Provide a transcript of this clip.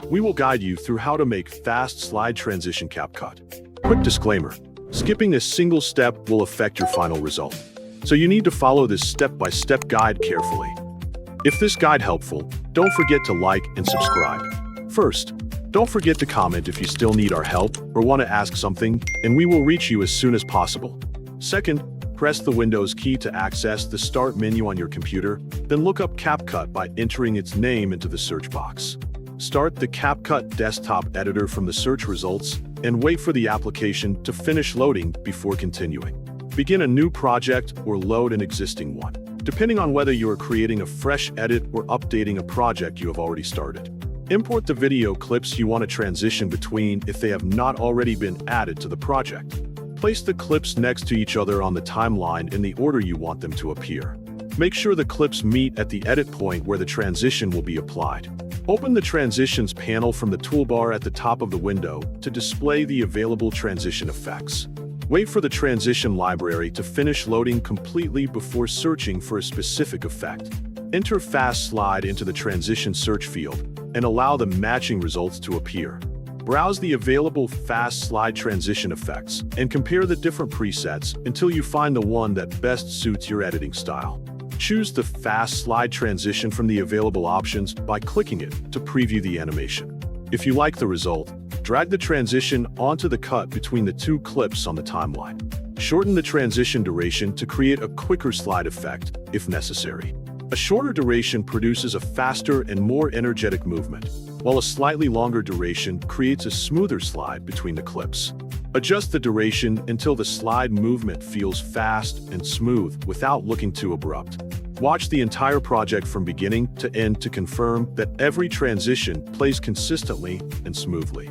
We will guide you through how to make fast slide transition CapCut. Quick disclaimer, skipping a single step will affect your final result, so you need to follow this step-by-step guide carefully. If this guide helpful, don't forget to like and subscribe. First, don't forget to comment if you still need our help or want to ask something, and we will reach you as soon as possible. Second, press the Windows key to access the Start menu on your computer, then look up CapCut by entering its name into the search box. Start the CapCut desktop editor from the search results and wait for the application to finish loading before continuing. Begin a new project or load an existing one, depending on whether you are creating a fresh edit or updating a project you have already started. Import the video clips you want to transition between if they have not already been added to the project. Place the clips next to each other on the timeline in the order you want them to appear. Make sure the clips meet at the edit point where the transition will be applied. Open the Transitions panel from the toolbar at the top of the window to display the available transition effects. Wait for the transition library to finish loading completely before searching for a specific effect. Enter Fast Slide into the transition search field and allow the matching results to appear. Browse the available Fast Slide transition effects and compare the different presets until you find the one that best suits your editing style. Choose the Fast Slide transition from the available options by clicking it to preview the animation. If you like the result, drag the transition onto the cut between the two clips on the timeline. Shorten the transition duration to create a quicker slide effect, if necessary. A shorter duration produces a faster and more energetic movement, while a slightly longer duration creates a smoother slide between the clips. Adjust the duration until the slide movement feels fast and smooth without looking too abrupt. Watch the entire project from beginning to end to confirm that every transition plays consistently and smoothly.